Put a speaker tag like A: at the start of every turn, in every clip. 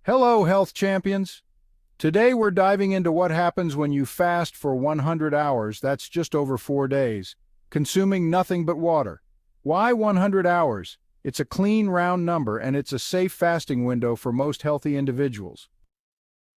A: Hello, health champions! Today we're diving into what happens when you fast for 100 hours, that's just over 4 days, consuming nothing but water. Why 100 hours? It's a clean, round number, and it's a safe fasting window for most healthy individuals.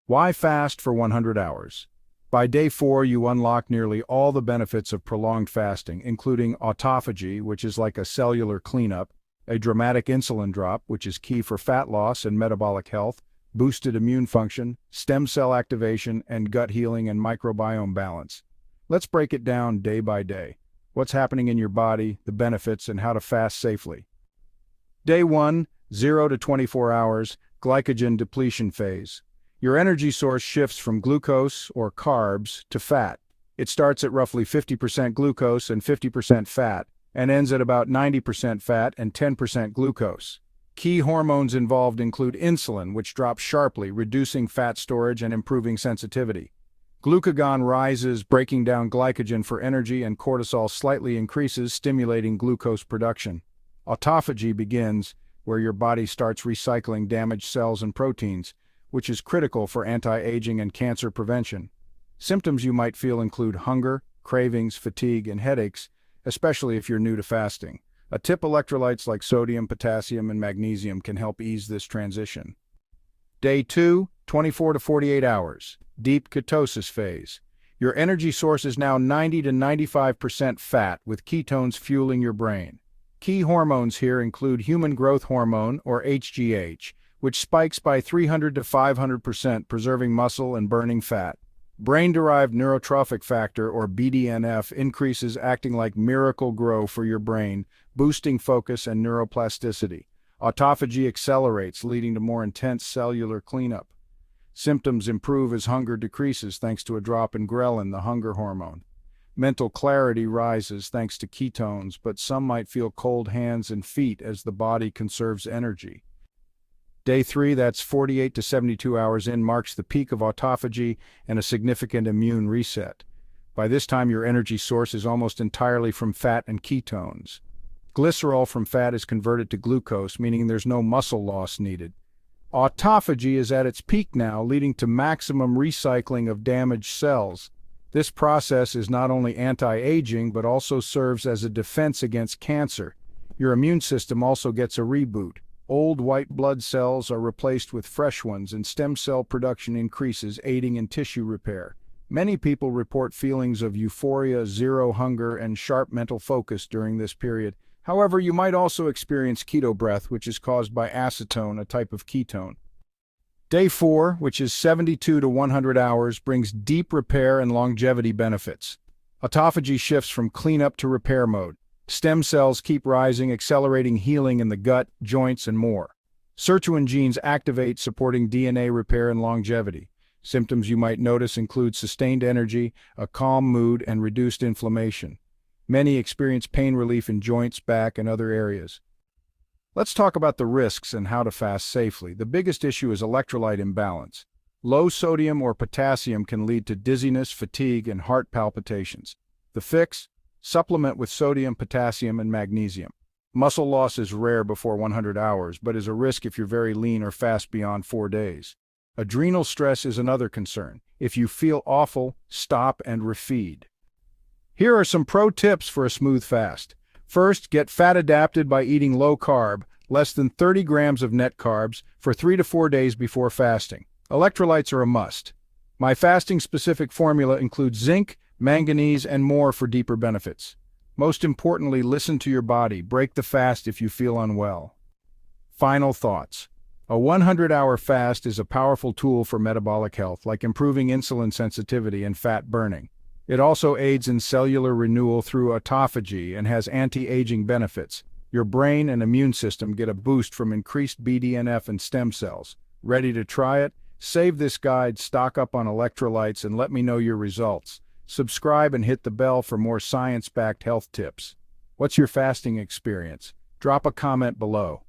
A: Why fast for 100 hours? By day 4, you unlock nearly all the benefits of prolonged fasting, including autophagy, which is like a cellular cleanup, a dramatic insulin drop, which is key for fat loss and metabolic health, boosted immune function, stem cell activation, and gut healing and microbiome balance. Let's break it down day by day. What's happening in your body, the benefits, and how to fast safely. Day 1, 0 to 24 hours, glycogen depletion phase. Your energy source shifts from glucose, or carbs, to fat. It starts at roughly 50% glucose and 50% fat, and ends at about 90% fat and 10% glucose. Key hormones involved include insulin, which drops sharply, reducing fat storage and improving sensitivity. Glucagon rises, breaking down glycogen for energy, and cortisol slightly increases, stimulating glucose production. Autophagy begins, where your body starts recycling damaged cells and proteins, which is critical for anti-aging and cancer prevention. Symptoms you might feel include hunger, cravings, fatigue, and headaches, especially if you're new to fasting. A tip: electrolytes like sodium, potassium, and magnesium can help ease this transition. Day 2, 24 to 48 hours, deep ketosis phase. Your energy source is now 90 to 95% fat, with ketones fueling your brain. Key hormones here include human growth hormone, or HGH, which spikes by 300 to 500%, preserving muscle and burning fat. Brain-derived neurotrophic factor, or BDNF, increases, acting like miracle-grow for your brain, boosting focus and neuroplasticity. Autophagy accelerates, leading to more intense cellular cleanup. Symptoms improve as hunger decreases thanks to a drop in ghrelin, the hunger hormone. Mental clarity rises thanks to ketones, but some might feel cold hands and feet as the body conserves energy. Day 3, that's 48 to 72 hours in, marks the peak of autophagy and a significant immune reset. By this time, your energy source is almost entirely from fat and ketones. Glycerol from fat is converted to glucose, meaning there's no muscle loss needed. Autophagy is at its peak now, leading to maximum recycling of damaged cells. This process is not only anti-aging, but also serves as a defense against cancer. Your immune system also gets a reboot. Old white blood cells are replaced with fresh ones, and stem cell production increases, aiding in tissue repair. Many people report feelings of euphoria, zero hunger, and sharp mental focus during this period. However, you might also experience keto breath, which is caused by acetone, a type of ketone. Day 4, which is 72 to 100 hours, brings deep repair and longevity benefits. Autophagy shifts from cleanup to repair mode. Stem cells keep rising, accelerating healing in the gut, joints, and more. Sirtuin genes activate, supporting DNA repair and longevity. Symptoms you might notice include sustained energy, a calm mood, and reduced inflammation. Many experience pain relief in joints, back, and other areas. Let's talk about the risks and how to fast safely. The biggest issue is electrolyte imbalance. Low sodium or potassium can lead to dizziness, fatigue, and heart palpitations. The fix? Supplement with sodium, potassium, and magnesium. Muscle loss is rare before 100 hours, but is a risk if you're very lean or fast beyond 4 days. Adrenal stress is another concern. If you feel awful, stop and refeed. Here are some pro tips for a smooth fast. First, get fat adapted by eating low carb, less than 30 grams of net carbs, for 3 to 4 days before fasting. Electrolytes are a must. My fasting-specific formula includes zinc, manganese, and more for deeper benefits. Most importantly, listen to your body. Break the fast if you feel unwell. Final thoughts. A 100-hour fast is a powerful tool for metabolic health, like improving insulin sensitivity and fat burning. It also aids in cellular renewal through autophagy and has anti-aging benefits. Your brain and immune system get a boost from increased BDNF and stem cells. Ready to try it? Save this guide, stock up on electrolytes, and let me know your results. Subscribe and hit the bell for more science-backed health tips. What's your fasting experience? Drop a comment below.